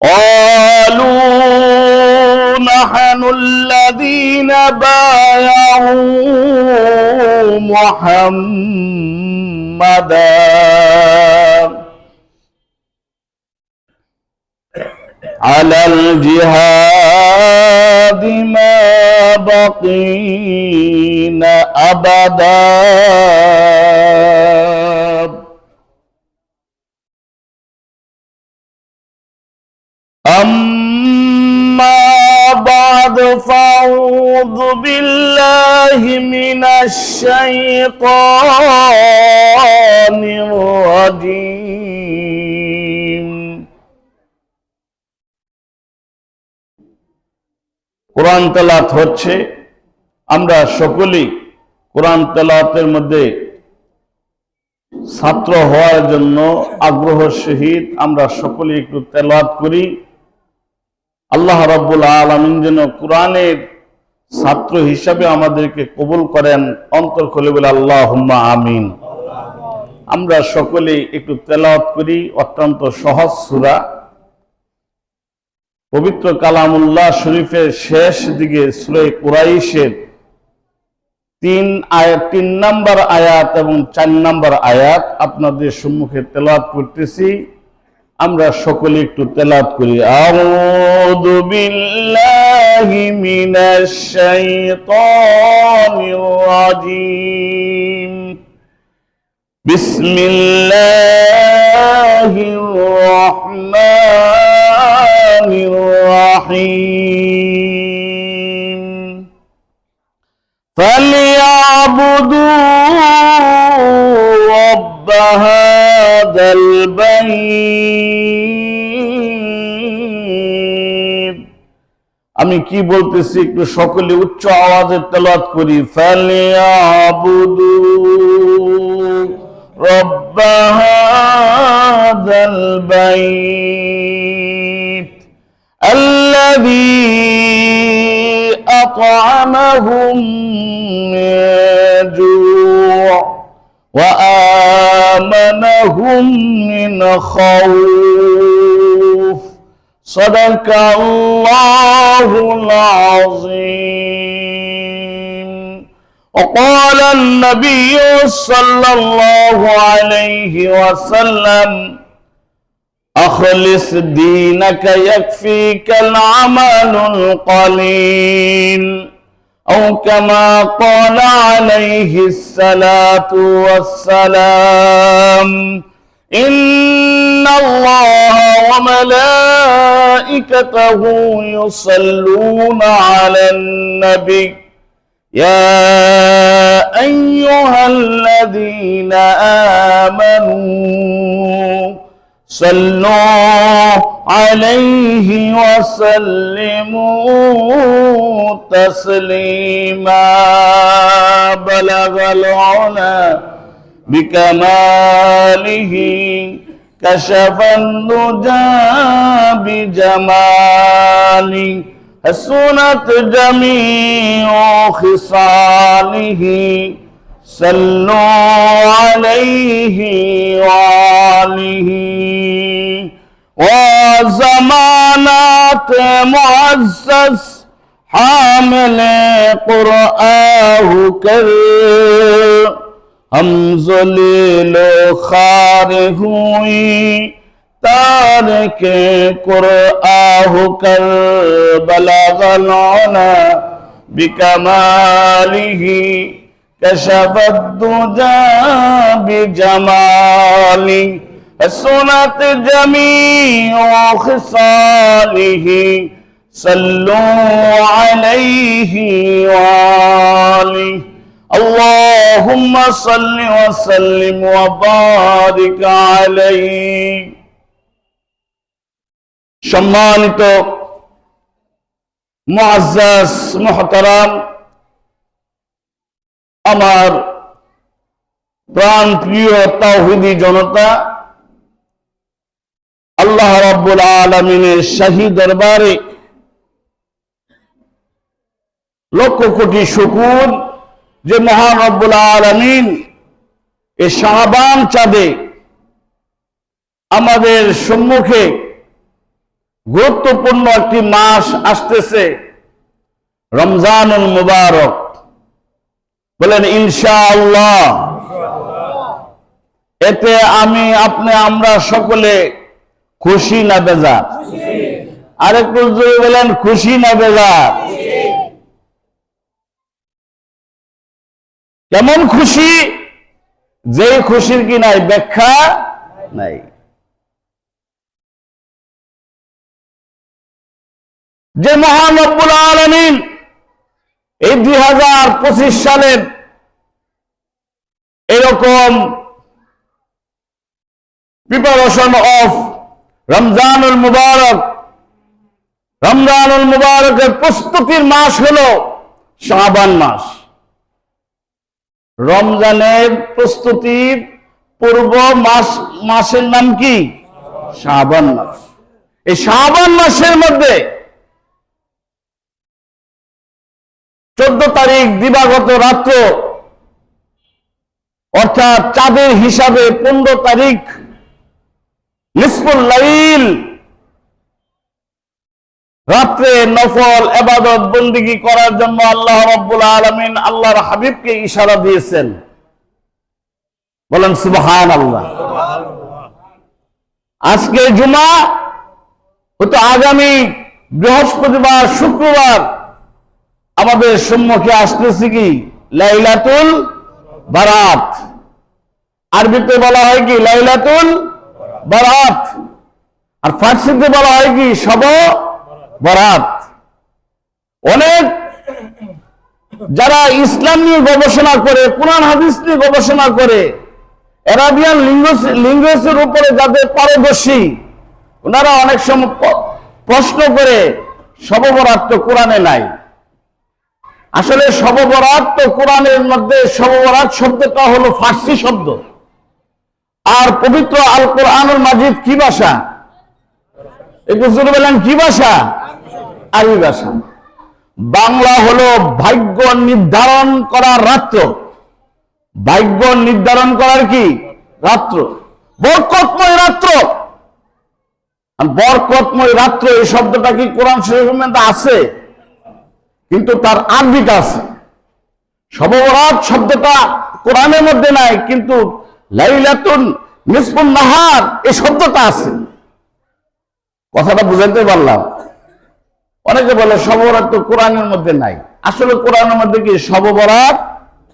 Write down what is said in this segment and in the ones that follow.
قالوا نحن الذين بايعوا محمدا على الجهاد ما بقينا أبدا أما بعد فأعوذ بالله من الشيطان الرجيم কোরআন তেলাওয়াত হচ্ছে। আমরা সকলেই কোরআন তেলাওয়াতের মধ্যে ছাত্র হওয়ার জন্য আগ্রহ সহিত আমরা সকলেই একটু তেলাওয়াত করি। আল্লাহ রাব্বুল আলামিন যেন কোরআনের ছাত্র হিসাবে আমাদেরকে কবুল করেন। অন্তর খুলে বলে আল্লাহুম্মা আমিন। আমরা সকলেই একটু তেলাওয়াত করি। অত্যন্ত সহজ সূরা, পবিত্র কালামুল্লাহ শরীফের শেষ দিকে সূরা কুরাইশের 3 নম্বর আয়াত এবং 4 নম্বর আয়াত আপনাদের সম্মুখে তেলাওয়াত করতেছি। আমরা সকলে একটু তেলাওয়াত করি। আউযু বিল্লাহি মিনাশ শাইতানির রাজীম। বিসমিল্লাহির রাহমানির রাহিম। فليعبدوا رب هذا البيت। আমি কি বলতেছি একটু সকলে উচ্চ আওয়াজে তেলাওয়াত করি। فليعبدوا رب هذا البيت الذي أطعمهم من جوع وآمنهم من خوف صدق الله العظيم. وقال النبي صلى الله عليه وسلم أخلص دينك يكفيك العمل القليل أو كما قال عليه الصلاة والسلام. إن الله وملائكته يصلون على النبي يا أيها الذين آمنوا صلوا عليه وسلموا تسليما. بلغ العلا بكماله كشف الدجى بجماله حسنت جميع خصاله صلوا عليه وآله. وزمانات معزز حامل قرآه کر ہم ذلیل و خوار ہوئی تارک قرآہ کر. بلغ العلا بکمالہ كشف الدجى بجماله حسنت جميع خصاله صلوا عليه وآله. اللهم صل وسلم وبارك عليه. সম্মানিত মুআজ্জাজ মুহতারাম, আমার প্রাণ প্রিয় তাওহীদি জনতা, আল্লাহ রাব্বুল আলামিনের শাহী দরবারে লক্ষ কোটি শুকর যে মহান রব্বুল আলামিন এই শাবান চাঁদে আমাদের সম্মুখে গুরুত্বপূর্ণ একটি মাস আসতেছে, রমজানুল মুবারক। বলেন ইনশাআল্লাহ। এতে আমি আপনি আমরা সকলে খুশি না বেজার? আরেকটু জোরে বলেন, খুশি না বেজার? কেমন খুশি? যে খুশির কি নাই ব্যাখ্যা নাই। যে মহান রব্বুল আলামিন এই 2025 সালের এরকম প্রিপারেশন অফ রমজানুল মুবারক, রমজানুল মুবারকের প্রস্তুতির মাস হলো শাবান মাস। রমজানের প্রস্তুতির পূর্ব মাসের নাম কি? শাবান মাস। এই শাবান মাসের মধ্যে 14 তারিখ দিবাগত রাত্র, অর্থাৎ চাঁদের হিসাবে 15 তারিখ নিসফুল লাইল, রাত্রে নফল ইবাদত বন্দেগী করার জন্য আল্লাহ রাব্বুল আলামিন আল্লাহর হাবিবকে ইশারা দিয়েছেন। বলেন সুবহানাল্লাহ। আজকে জুমা, হয়তো আগামী বৃহস্পতিবার শুক্রবার আমাদের সম্মুখে আসতেছে কি? লাইলাতুল বারাত। আরবিতে বলা হয় কি? লাইলাতুল বারাত। আর ফার্সিতে বলা হয় কি? শব বরাত। অনেক যারা ইসলাম নিয়ে গবেষণা করে, কোরআন হাদিস নিয়ে গবেষণা করে, আরাবিয়ান ল্যাঙ্গুয়েজের উপরে যাদের পারদর্শী, ওনারা অনেক সময় প্রশ্ন করে শব বরাত তো কোরআনে নাই। আসলে শব বরাত তো কোরআনের মধ্যে, শব বরাত শব্দটা হলো ফার্সি শব্দ। আর পবিত্র আল কোরআনুল মাজিদ কি ভাষা? একটু জোরে বলেন, কি ভাষা? আরবি ভাষা। বাংলা হলো ভাগ্য নির্ধারণ করার রাত্র। ভাগ্য নির্ধারণ করার কি? রাত্র, বরকতময় রাত্র। বরকতময় রাত্র এই শব্দটা কি কোরআন শরীফের মধ্যে আছে? কিন্তু তার আরবিটা আছে। শব বরাত শব্দটা কোরআনের মধ্যে নাই, কিন্তু লাইলাতুন নিসফুন নাহার এই শব্দটা আছে। কথাটা বুঝাইতে পারলাম? অনেকে বলে শব বরাত তো কোরআনের মধ্যে নাই। আসলে কোরআনের মধ্যে কি শব বরাত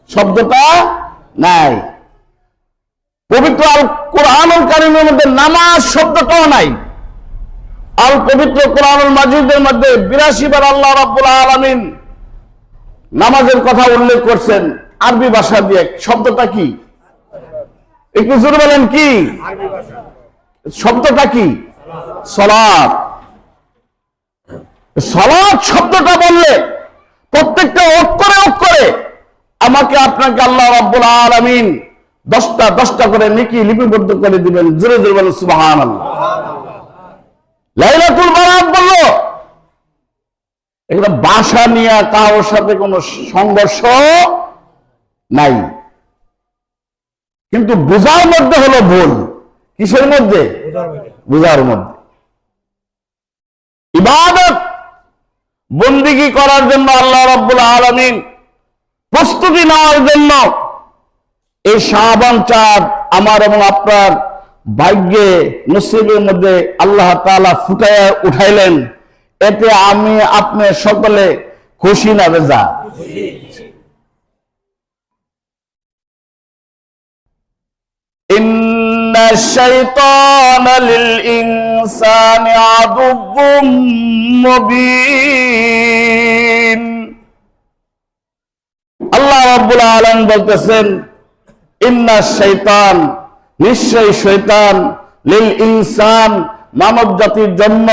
শব্দটা নাই। পবিত্র আল কোরআনুল কারীমের মধ্যে নামাজ শব্দটাও নাই। আল পবিত্র কোরআনুল মাজিদের মধ্যে 82 বার আল্লাহ রাব্বুল আলামিন নামাজের কথা উল্লেখ করছেন আরবি ভাষা দিয়ে। শব্দটা কি? একটু জোরে বলেন, কি শব্দটা? কি? সালাত। সালাত শব্দটা বললে প্রত্যেকটা অক্ষরে অক্ষরে আমাকে আপনাকে আল্লাহ রাব্বুল আলামিন 10টা করে নেকি লিপিবদ্ধ করে দিবেন। জোরে জোরে বলেন সুবহানাল্লাহ। লাইলাতুল বারাত বলল, এগুলো ভাষা নিয়ে কারোর সাথে কোনো সংঘর্ষ নাই, কিন্তু বোঝার মধ্যে হলো ভুল। কিসের মধ্যে? বোঝার মধ্যে। ইবাদত বন্দেগী করার জন্য আল্লাহ রাব্বুল আলামিন প্রস্তুতি নেওয়ার জন্য এই শাবান চাঁদ আমার এবং আপনার ভাগ্যে নসিবের মধ্যে আল্লাহ তাআলা ফুটাইয়া উঠাইলেন। এতে আমি আপনি সকলে খুশি না বেজা? ইন্নাশ শাইতানা লিল ইনসানি আদুউম মুবিন। আল্লাহ রাব্বুল আলামিন বলতেছেন, ইন্নাশ শাইতান, নিশ্চয়ই শয়তান, লিল ইনসান, মানব জাতির জন্য,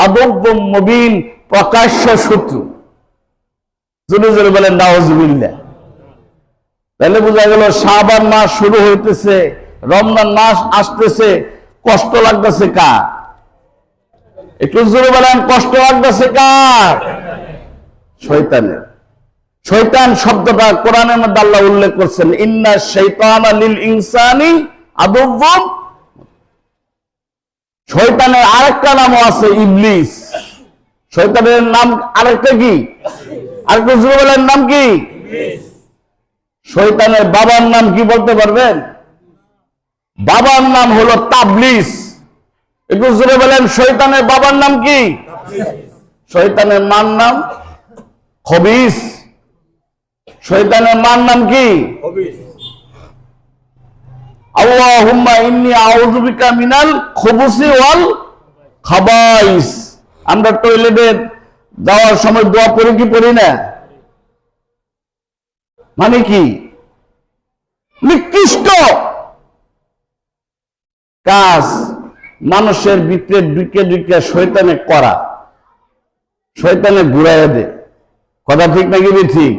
আদুউম মুবিন, প্রকাশ্য শত্রু। জোরে জোরে বলেন নাউজুবিল্লাহ। তাহলে বোঝা গেল শাবান মাস শুরু হইতেছে, রমজান মাস আসতেছে, কষ্ট লাগতেছে কার? একটু জোরে বলেন, কষ্ট লাগতেছে কার? শয়তানের। শয়তান শব্দটা কোরআনের মধ্যে আল্লাহ উল্লেখ করছেন, ইন্না শাইতানা লিল ইনসানি আদুওয়ুন। শয়তানের আরেকটা নামও আছে, ইবলিস। শয়তানের নাম আরেকটা কি? আরেকটা জোরে বলেন, নাম কি? শয়তানের বাবার নাম কি বলতে পারবেন? বাবার নাম হলো তাবলিস। একটু জোরে বলেন, শয়তানের বাবার নাম কি? শয়তানের মার নাম খবিস। শয়তানের মার নাম কি? আল্লাহুম্মা ইন্নী আউযু বিকা মিনাল খুবুসি ওয়াল খাবাইস। আমরা টয়লেটে যাওয়ার সময় দোয়া পড়ি কি পড়ি না? মানে কি? নিকৃষ্ট কাজ মানুষের ভিতরে ঢুকে ঢুকে শয়তানে করা, শয়তানে ঘুরাইয়া দে। কথা ঠিক নাকি ঠিক?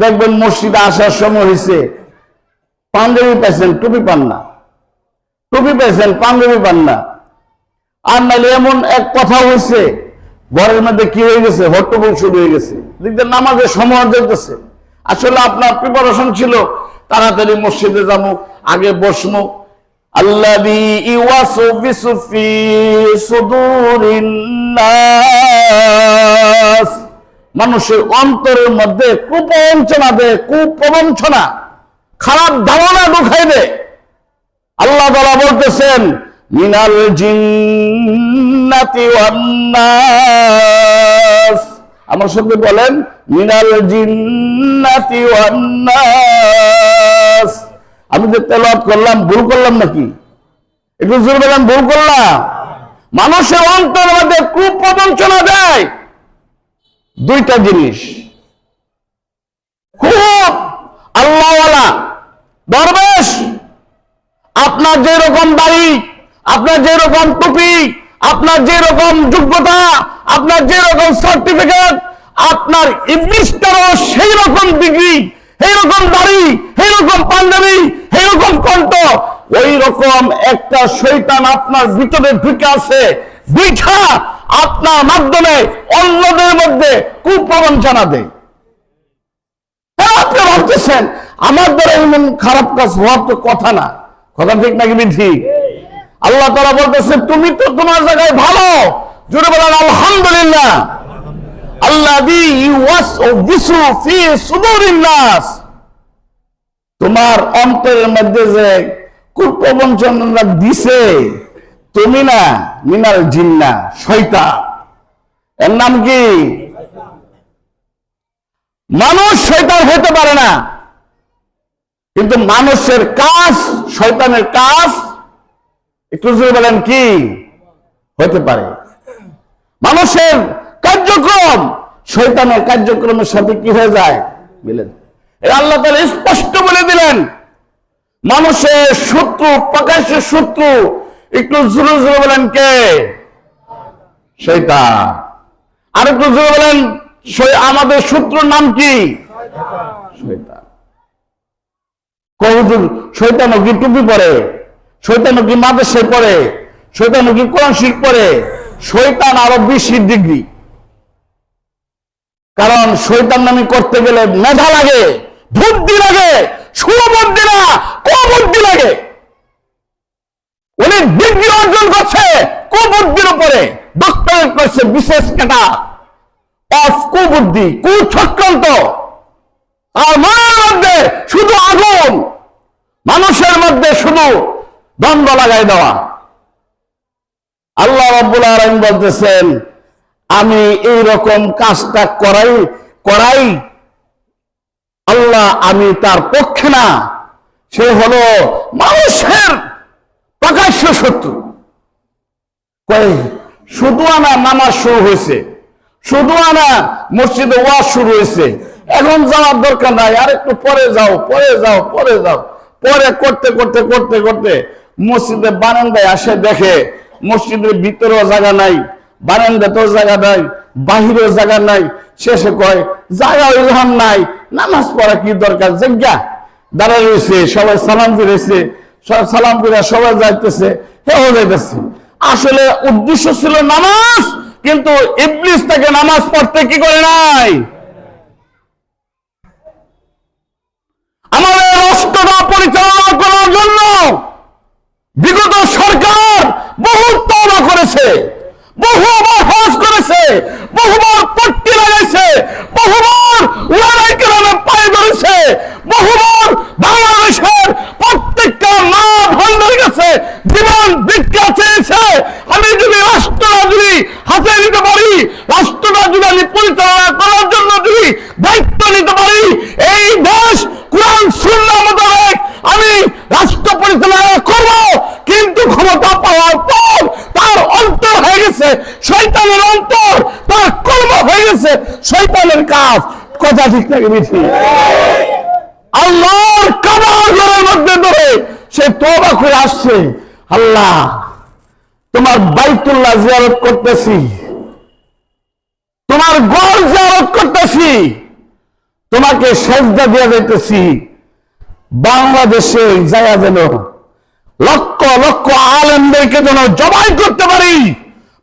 দেখবেন মসজিদে আসার সময় হয়েছে, পাঞ্জাবি পাইছেন টুপি পান না, টুপি পাইছেন পাঞ্জাবি পান না। আর নাহলে এমন এক কথা হয়েছে, ঘরের মধ্যে কি হয়ে গেছে, হট্টগোল শুরু হয়ে গেছে, দেখবেন নামাজের সময় যেতেছে। আসলে আপনার প্রিপারেশন ছিল তাড়াতাড়ি মসজিদে যাবো, আগে বসমো। আল্লাযী ইউওয়াসওয়িসু ফী সুদুরিন নাস, মানুষের অন্তরের মধ্যে কুপ্রবঞ্চনা দেয়, কুপ্রবঞ্চনা, খারাপ ধারণা ঢুকাই দেয়। আল্লাহ তাআলা বলতেছেন, মিনাল জিন্নাতি ওয়ান নাস। আমার সাথে বলেন, মিনাল জিন্নাতি ওয়ান নাস। আমি যে তেলাওয়াত করলাম, ভুল করলাম নাকি? একটু জোরে বলেন, ভুল করলাম? মানুষের অন্তরের মধ্যে কুপ্রবঞ্চনা দেয় দুইটা জিনিস। খুব আল্লাহওয়ালা দরবেশ, আপনার যে রকম দাড়ি, আপনার যে রকম টুপি, আপনার যে রকম যোগ্যতা, আপনার যে রকম সার্টিফিকেট, আপনার ইবলিসটারও সেই রকম ডিগ্রি, এই রকম দাড়ি, এই রকম পাঞ্জাবি, এই রকম কণ্ঠ। ওই রকম একটা শয়তান আপনার ভিতরে ঢুকে আছে, দুইটা আপনার মাধ্যমে অন্যদের মধ্যে কুপ্রবঞ্চনা দেয়। আপনি ভাবতেছেন আমার দ্বারা এমন খারাপ কাজ হওয়ার তো কথা না। কথা ঠিক নাকি ঠিক? আল্লাহ তাআলা বলতেছে, তুমি তো তোমার জায়গায় ভালো। জোরে বলেন আলহামদুলিল্লাহ। আল্লাযী ইউওয়াসওয়িসু ফী সুদুরিন নাস, তোমার অন্তরের মধ্যে যে কুপ্রবঞ্চনা দিছে, তুমি না, মিনাল জিন্নাহ, শয়তান। এর নাম কি? মানুষ শয়তান হতে পারে না, কিন্তু মানুষের কাজ, শয়তানের কাজ একটু জোরে বলেন কি হতে পারে? মানুষের কার্যক্রম শয়তানের কার্যক্রমের সাথে কি হয়ে যায়, মিলে যায়। আল্লাহ তাআলা স্পষ্ট বলে দিলেন, মানুষের শত্রু, প্রকাশ্য শত্রু, একটু জোরে জোরে বলেন কে? শয়তান। আর একটু জোরে বলেন, আমাদের শত্রুর নাম কি? শয়তান। হুজুর, শয়তানও কি টুপি পরে? শয়তানও কি মাদ্রাসায় পড়ে? শয়তানও কি কোরআন শরীফ পড়ে? শয়তান আরো 20 ডিগ্রি। কারণ শয়তান নামি করতে গেলে মেধা লাগে, বুদ্ধি লাগে, সুবুদ্ধি না, কুবুদ্ধি লাগে। উনি ডিগ্রি অর্জন করছে কুবুদ্ধির উপরে, ডক্টরেট করছে বিশেষ ক্যাটা অফ কুবুদ্ধি, কুচক্রান্ত। আর মনের মধ্যে শুধু আগুন, মানুষের মধ্যে শুধু দ্বন্দ্ব লাগাই দেওয়া। আল্লাহ রাব্বুল আলামিন বলতেছেন, আমি এই রকম কাজটা করাই আল্লাহ, আমি তার পক্ষে না। সে হলো মানুষের প্রকাশ্য শত্রু। শুধু আনা নামাজ শুরু হয়েছে, শুধু আনা মসজিদে ওয়াজ শুরু হয়েছে, এখন যাওয়ার দরকার নাই, আর একটু পরে যাও, পরে যাও, পরে যাও। পরে করতে করতে করতে করতে মসজিদে বারান্দায় আসে, দেখে মসজিদের ভিতরেও জায়গা নাই, বারান্দাতেও জায়গা নাই, বাহিরেও জায়গা নাই। শেষে কয়, জায়গা ওইরকম নাই, নামাজ পড়া কি দরকার, জায়গা দাঁড়ায় রয়েছে, সবাই সালাম ফিরেছে, সালাম ফিরে সবাই যাইতেছে, হেও যাইতেছে। আসলে উদ্দেশ্য ছিল নামাজ, কিন্তু ইবলিস তাকে নামাজ পড়তে কি করে নাই। আমাদের রাষ্ট্রটা পরিচালনা করার জন্য বিগত সরকার বহু তওবা করেছে, বহুবার হজ করেছে, বহুবার পট্টি লাগাইছে, বহুবার উলামায়ে কেরামের পায়ে ধরেছে, বহুবার বাংলাদেশের প্রত্যেকটা মা বোনদের কাছে জীবন ভিক্ষা চেয়েছে। আমি যদি রাষ্ট্রটা যদি হাতে নিতে পারি, রাষ্ট্রটা যদি আমি পরিচালনা করার জন্য যদি দায়িত্ব নিতে পারি, এই দেশ কোরআন সুন্নাহ মোতাবেক আমি রাষ্ট্র পরিচালনা করব। কিন্তু ক্ষমতা পাওয়ার পর তার অন্তর হয়ে গেছে শয়তানের অন্তর, তার কর্ম হয়ে গেছে শয়তানের কাজ। কথা ঠিক থাকে বেশি আল্লাহর কাবার ঘরের মধ্যে ধরে সে তওবা করে আসছে, আল্লাহ তোমার বাইতুল্লাহ জিয়ারত করতেছি, তোমার ঘর জিয়ারত করতেছি, তোমাকে সেজদা দিয়ে যাইতেছি। বাংলাদেশে যায় যেন লক্ষ লক্ষ আলেমদেরকে যেন জবাই করতে পারি,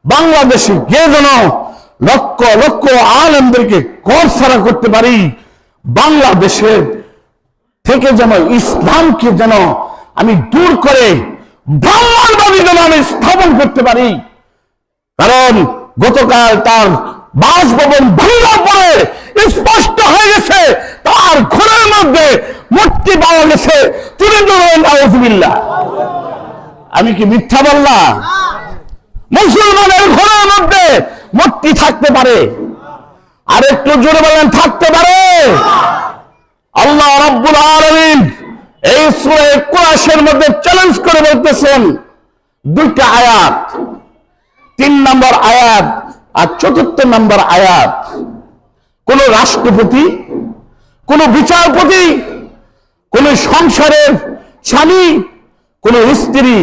বাংলাদেশে গিয়ে যেন লক্ষ লক্ষ আলেমদেরকে ঘর ছাড়া করতে পারি, বাংলাদেশের থেকে যেন ইসলামকে যেন আমি দূর করে ব্রাহ্মণবাদী যেন আমি স্থাপন করতে পারি। কারণ গতকাল তার বাসভবন ভাঙার পরে স্পষ্ট হয়ে গেছে তার ঘরের মধ্যে মূর্তি পাওয়া গেছে। তুলে ধরবেন আউযুবিল্লাহ। আমি কি মিথ্যা বললাম? মুসলমানের ঘরের মধ্যে মূর্তি থাকতে পারে? আর একটু জোরে বলেন থাকতে পারে? আল্লাহ রাব্বুল আলামিন এই সূরা কুরাইশের মধ্যে চ্যালেঞ্জ করে বলতেছেন দুইটা আয়াত, 3 নম্বর আয়াত আর 4 নম্বর আয়াত। কোন রাষ্ট্রপতি, কোন বিচারপতি, কোন সংসারের স্বামী, কোন স্ত্রী,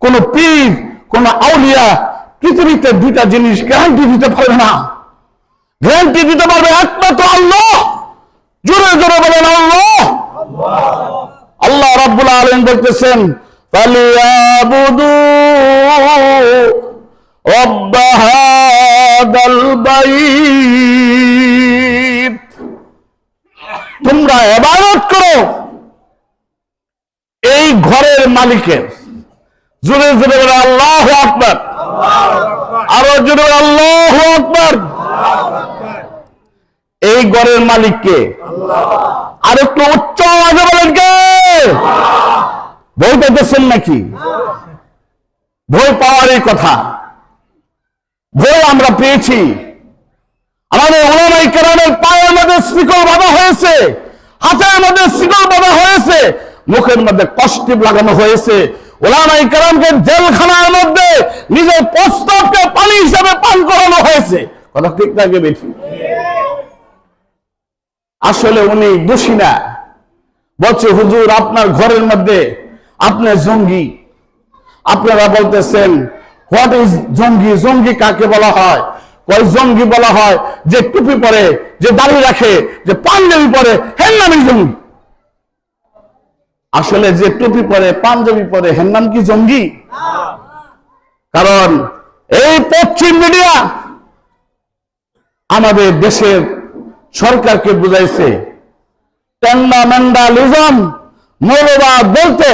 কোন পীর, কোন আউলিয়া পৃথিবীতে দুইটা জিনিস গ্যারান্টি দিতে পারবে না। গ্যারান্টি দিতে পারবে একমাত্র আল্লাহ। জোরে জোরে বলেন আল্লাহ। আল্লাহ রাব্বুল আলামিন বলতেছেন ফালিয়াবুদু রাব্ব হাদাল বাইত, তোমরা ইবাদত করো এই ঘরের মালিকের। জোরে জোরে বলে আল্লাহু আকবার। আরো জোরে আল্লাহু আকবার। এই ঘরের মালিক কে? আর একটু উচ্চ আওয়াজে বলেন কে? ভয় পেতেছেন নাকি? ভয় পাওয়ারই কথা। ভয় আমরা পেয়েছি। আমাদের উলামায়ে কেরামের পায়ের মধ্যে শিকল বাঁধা হয়েছে, হাতের মধ্যে শিকল বাঁধা হয়েছে, মুখের মধ্যে কষ্টিপ লাগানো হয়েছে। উলামায়ে কেরামকে জেলখানার মধ্যে নিজের প্রস্তাবকে পানি হিসাবে পান করানো হয়েছে। কথা ঠিক থাকে বেশি? আসলে উনি দোষী না। বলছে হুজুর আপনার ঘরের মধ্যে আপনি জঙ্গি। আপনারা বলতেছেন হোয়াট ইজ জঙ্গি? জঙ্গি কাকে বলা হয়? কয় জঙ্গি বলা হয় যে টুপি পরে, যে দাড়ি রাখে, যে পাঞ্জাবি পরে, হের নামই জঙ্গি। আসলে যে টুপি পরে, পাঞ্জাবি পরে, হের নাম কি জঙ্গি? কারণ এই পশ্চিম মিডিয়া আমাদের দেশের সরকারকে বুঝাইছে টেন্ডামেন্ডালিজম, মৌলবাদ বলতে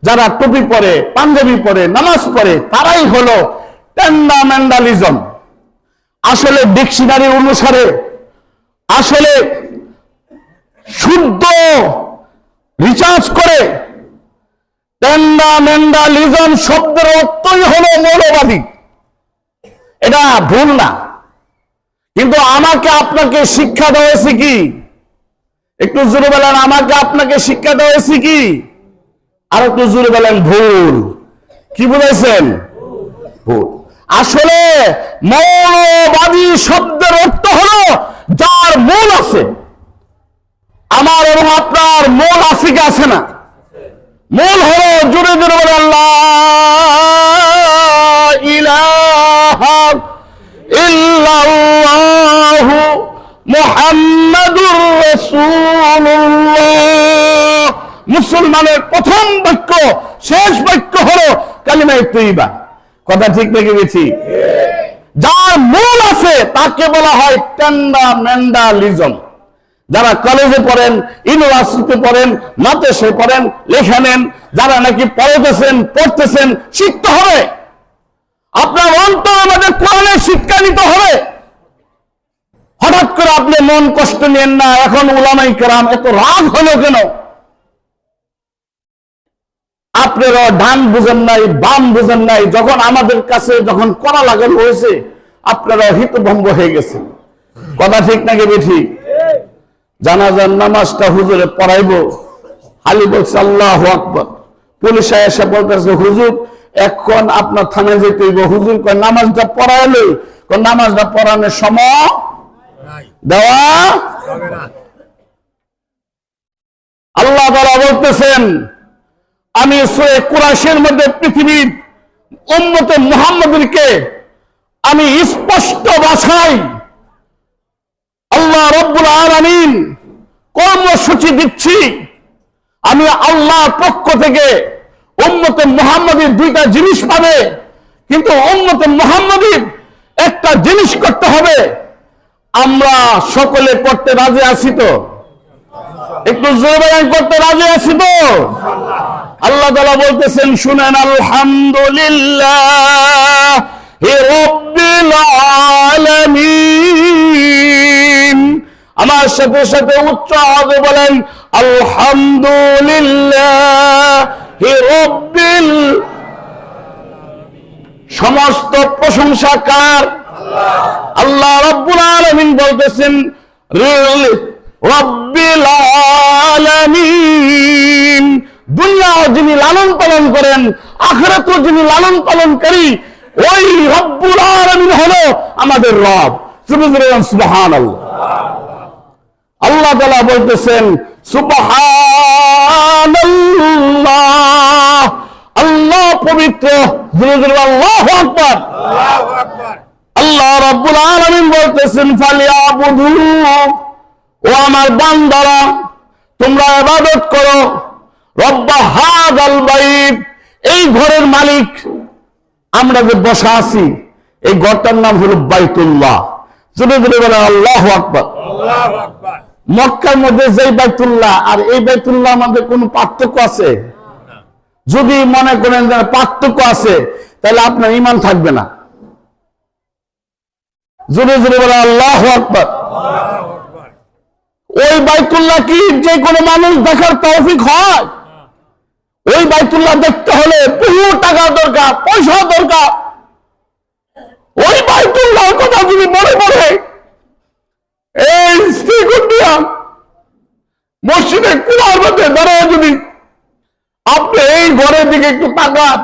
যারা টুপি পরে, পাঞ্জাবি পরে, নামাজ পড়ে তারাই হলো টেন্ডামেন্ডালিজম। আসলে ডিকশনারি অনুসারে আসলে শুদ্ধ রিসার্চ করে টেন্ডামেন্ডালিজম শব্দের অর্থই হলো মৌলবাদী। এটা ভুল না, কিন্তু আমাকে আপনাকে শিক্ষা দেওয়া হয়েছে কি? একটু জোরে বলেন, আমাকে আপনাকে শিক্ষা দেওয়া হয়েছে কি? আর একটু জোরে বলেন ভুল। কি বুঝাইছেন? ভুল। আসলে মৌলবাদী শব্দের অর্থ হলো যার মূল আছে। আমার এবং আপনার মূল আছে কি আছে না? মূল হলো জোরে জোরে বলে আল্লাহ ইলাহা ইল্লাল্লাহু মুহাম্মাদুর রাসূলুল্লাহ। মুসলমানের প্রথম বাক্য, শেষ বাক্য হলো কালিমায়ে তয়্যিবা। কথা ঠিক লেগে গেছি? যার মূল আছে তাকে বলা হয় টেন্ডামেন্ডালিজম। যারা কলেজে পড়েন, ইউনিভার্সিটিতে পড়েন, মাদ্রাসায় পড়েন, লেখা নেন, যারা নাকি পড়তেছেন, পড়তেছেন, শিখতে হবে। আপনার অন্তরের মধ্যে কোরআনের শিক্ষা নিতে হবে। হঠাৎ করে আপনি মন কষ্ট নেন না, এখন উলামায়ে কেরাম এত রাগ হলো কেন? আপনারা ডান বুঝেন নাই, বাম বুঝেন নাই। যখন আমাদের কাছে যখন কড়া লাগানো হয়েছে, আপনারা হিতভঙ্গ হয়ে গেছেন। কথা ঠিক নাকি বেঠিক? জানাজার নামাজটা হুজুরে পড়াইবো, খালি বলছে আল্লাহু আকবার। পুলিশ এসে বলতেছে হুজুর এখন আপনার থানায় যেতে হইব। হুজুর কয় নামাজটা পড়াইলে, নামাজটা পড়ানোর সময় দেওয়া। আল্লাহ তাআলা বলতেছেন, আমি সূরা কুরাইশের মধ্যে পৃথিবীর উম্মতে মুহাম্মাদকে আমি স্পষ্ট ভাষায় আল্লাহ রাব্বুল আলামিন কর্মসূচি দিচ্ছি। আমি আল্লাহর পক্ষ থেকে উম্মতে মুহাম্মাদীর দুইটা জিনিস পাবে, কিন্তু উম্মতে মুহাম্মাদীর একটা জিনিস করতে হবে। আমরা সকলে করতে রাজি আছি তো? একটু জোরে বয়ান করতে রাজি আছি তো? আল্লাহ তাআলা বলতেছেন শুনেন, আলহামদুলিল্লাহ রাব্বিল আলামিন। আমার সাথে সাথে উচ্চ আওয়াজে বলেন আলহামদুলিল্লাহ রাব্বিল। সমস্ত প্রশংসা কার? আল্লাহ রাব্বুল আলামিন বলতেছেন রাব্বিল আলামিন। দুনিয়াও যিনি লালন পালন করেন, আখিরাতেও যিনি লালন পালনকারী, ওই রব্বুল আলামিন হলো আমাদের রব। সুবহানাল্লাহ। আল্লাহ তাআলা বলতেছেন সুবহানাল্লাহ, আল্লাহ পবিত্র। আল্লাহু আকবার। আল্লাহ রাব্বুল আলামিন বলতেছেন ফালিয়াবুদু, ও আমার বান্দারা তোমরা ইবাদত করো রব্ব হাযাল বাইত, এই ঘরের মালিক। আমরা যে বসা আছি এই ঘরটার নাম হলো বাইতুল্লাহ। জোরে জোরে বলেন আল্লাহু আকবার। মক্কার মধ্যে যেই বাইতুল্লাহ আর এই বাইতুল্লাহ আমাদের কোনো পার্থক্য আছে? যদি মনে করেন যে পার্থক্য আছে, তাহলে আপনার ঈমান থাকবে না। জোরে জোরে বলেন আল্লাহু আকবার। ওই বাইতুল্লাহ কি যে কোনো মানুষ দেখার তৌফিক হয়? ওই বাইতুল্লাহ দেখতে হলে বহু টাকা দরকার, পয়সা দরকার। ওই বাইতুল্লাহর কথা যদি মনে পড়ে, এই শ্রীকুটিয়া মসজিদে কুলার মধ্যে দাঁড়ায় যদি আপনি এই ঘরের দিকে একটু তাকান,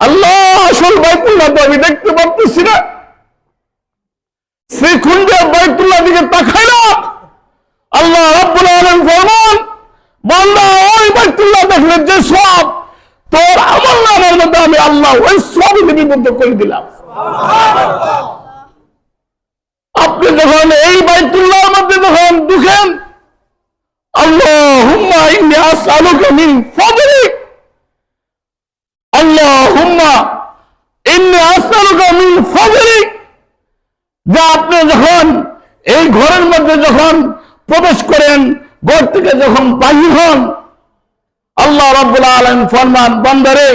আল্লাহ আসল বাইতুল্লাহ তো আমি দেখতে পারতেছি না। শ্রীকুটিয়া বাইতুল্লাহ দিকে তাকাইলাম, আল্লাহ রাব্বুল আলামিন ফরমান বান্দা ওই বাইতুল্লাহ দেখলে যে সব তোর আমল নামের মধ্যে আমি আল্লাহ ওই সব লিপিবদ্ধ করে দিলাম। আপনি যখন এই বাইতুল্লাহর মধ্যে যখন ঢুকেন, আল্লাহুম্মা ইন্নী আসআলুকা মিন ফাদলিক, আল্লাহুম্মা ইন্নী আসআলুকা মিন ফাদলিক, যা আপনি যখন এই ঘরের মধ্যে যখন প্রবেশ করেন, ঘর থেকে যখন বাহির হন, আল্লাহ রাব্বুল আলামিন ফরমান বান্দারে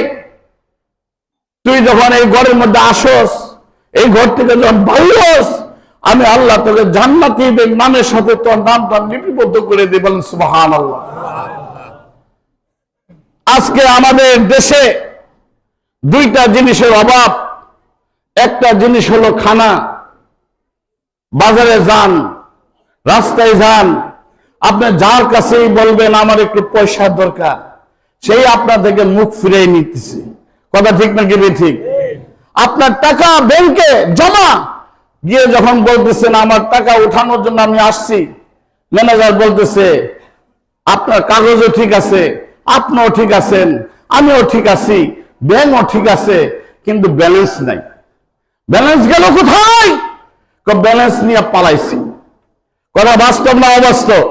তুই যখন এই ঘরের মধ্যে আসস, এই ঘর থেকে যখন বাহির হস, আমি আল্লাহ তোকে জান্নাতীদের নামের সাথে তোর নামটা লিপিবদ্ধ করে দেব। বলেন সুবহানাল্লাহ। আজকে আমাদের দেশে দুইটা জিনিসের অভাব। একটা জিনিস হলো খানা। বাজারে যান, রাস্তায় যান, আপনি যার কাছেই বলবেন আমার একটু পয়সার দরকার, সেই আপনার থেকে মুখ ফিরিয়ে নিতেছে। কথা ঠিক নাকি ঠিক? আপনার টাকা ব্যাংকে জমা গিয়ে যখন বলতেছেন আমার টাকা উঠানোর জন্য আমি আসছি, ম্যানেজার বলতেছে আপনার কাগজও ঠিক আছে, আপনিও ঠিক আছেন, আমিও ঠিক আছি, ব্যাংকও ঠিক আছে, কিন্তু ব্যালেন্স নাই। ব্যালেন্স গেল কোথায়? ব্যালেন্স নিয়ে পালাইছি। কথা বাস্তব না অবাস্তব?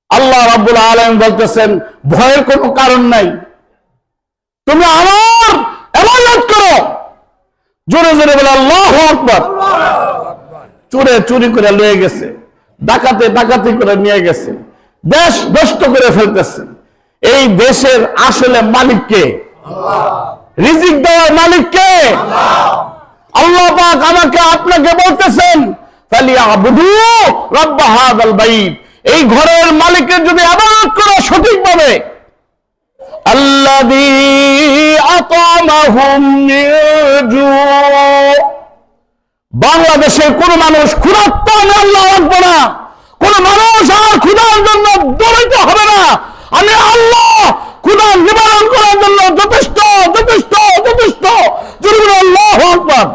আল্লাহ রাব্বুল আলামিন বলতেছেন ভয়ের কোনো কারণ নাই, তুমি আমার ইবাদত করো। জোরে জোরে বলে আল্লাহু আকবার। চোরে চুরি করে লয়ে গেছে, ডাকাতে ডাকাতি করে নিয়ে গেছে, দেশ নষ্ট করে ফেলতেছে। এই দেশের আসলে মালিক কে? রিজিক দেওয়ার মালিক কে? আল্লাহ পাক আমাকে আপনাকে বলতেছেন ফালিয়াবুদু রাব্ব হাযাল বাইত, এই ঘরের মালিকের যদি ইবাদত করো সঠিকভাবে, আল্লাযী আতামাহুম মিন জু। বাংলাদেশের কোন মানুষ ক্ষুধার্ত আমি আল্লাহ রাখবো না, কোন মানুষ আর ক্ষুধার জন্য দৌড়াইতে হবে না। আমি আল্লাহ ক্ষুধা নিবারণ করার জন্য যথেষ্ট যথেষ্ট যথেষ্ট। আল্লাহু আকবার।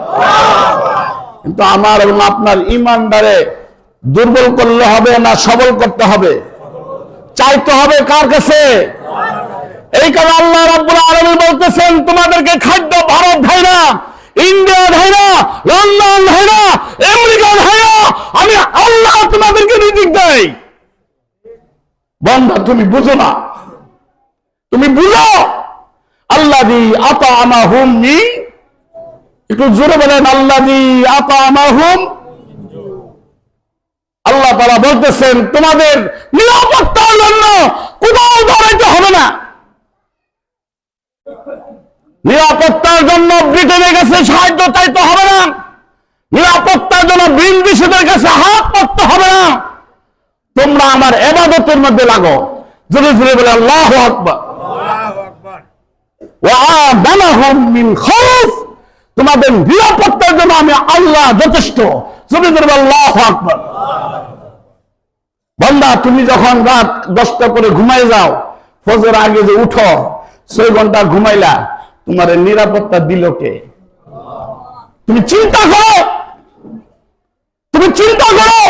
কিন্তু আমার এবং আপনার ইমানদারে দুর্বল করলে হবে না, সবল করতে হবে, চাইতে হবে কার কাছে? এই কারণে আল্লাহ রাব্বুল আলামিন বলতেছেন তোমাদেরকে খাদ্য ভারত দেয় না, ইন্ডিয়া দেয় না, লন্ডন দেয় না, আমেরিকা দেয় না, আমি আল্লাহ তোমাদেরকে রিজিক দেয়। বান্দা তুমি বুঝো না, তুমি বুঝো। আল্লাযী আতা'আমাহুম মিন, একটু জোরে বলেন, আল্লাযী আতা'আমাহুম। আল্লাহ তাআলা বলতেছেন তোমাদের নিরাপত্তার জন্য কোথাও দাঁড়াইতে হবে না। নিরাপত্তার জন্য ব্রিটেনের কাছে সাহায্য চাইতে হবে না, নিরাপত্তার জন্য ব্রিটিশদের কাছে হাত পাততে হবে না। তোমরা আমার ইবাদতের মধ্যে লাগো। জোরে জোরে বলে আল্লাহু আকবার। ওয়া আমানাহুম মিন খাউফ, তোমাদের নিরাপত্তার জন্য আমি আল্লাহ যথেষ্ট। জোরে জোরে বলে আল্লাহু আকবার। বান্দা তুমি যখন রাত 10টা করে ঘুমাই যাও, ফজর আগে যে উঠো, 6 ঘন্টা ঘুমাইলা, তোমার নিরাপত্তা দিল কে? তুমি চিন্তা করো, তুমি চিন্তা করো।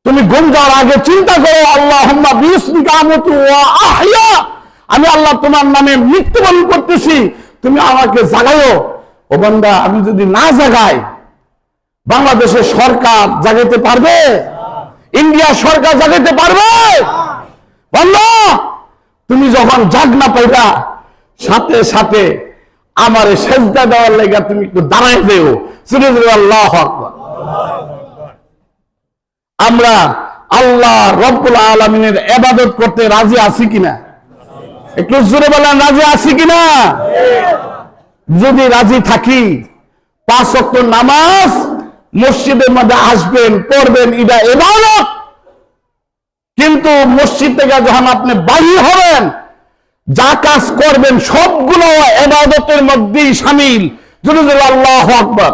তুমি ঘুম যাওয়ার আগে চিন্তা করো, আল্লাহুম্মা বিসমিকা আমুতু ওয়া আহইয়া, আমি আল্লাহ তোমার নামে মৃত্যুবরণ করতেছি, তুমি আমাকে জাগাইও। ও বান্দা, আমি যদি না জাগাই, বাংলাদেশের সরকার জাগাইতে পারবে? ইন্ডিয়ার সরকার জাগাইতে পারবে? বান্দা, তুমি যখন জাগ না পাইবা, সাথে সাথে আমারে সেজদা দেওয়ার লাগা তুমি একটু দাঁড়ায় দেও। জোরে জোরে আল্লাহু আকবার। আমরা আল্লাহ রব্বুল আলামিনের ইবাদত করতে রাজি আছি কিনা? একটু জোরে বলেন, রাজি আছি কিনা? যদি রাজি থাকি, 5 ওয়াক্ত নামাজ মসজিদের মধ্যে আসবেন, পড়বেন, এটা ইবাদত। কিন্তু মসজিদ থেকে যখন আপনি বাইরে হবেন, যা কাজ করবেন সবগুলো ইবাদতের মধ্যেই শামিল। জোরে জোরে আল্লাহু আকবার।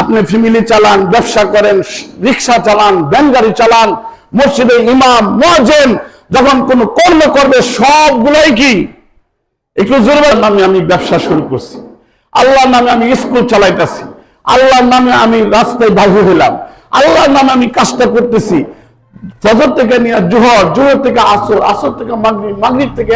আপনি ফ্যামিলি চালান, ব্যবসা করেন, রিকশা চালান, ভ্যান গাড়ি চালান, মসজিদে ইমাম মুয়াজ্জিন যখন কোন কর্ম করবে, সবগুলোই কি? একটু জোরে নামে আমি ব্যবসা শুরু করছি, আল্লাহর নামে আমি স্কুল চালাইতেছি, আল্লাহর নামে আমি রাস্তায় বাহির হলাম, আল্লাহর নামে আমি কাজটা করতেছি। ফজর থেকে নিয়ে জোহর, জোহর থেকে আসর, আসর থেকে মাগরিব, মাগরিব থেকে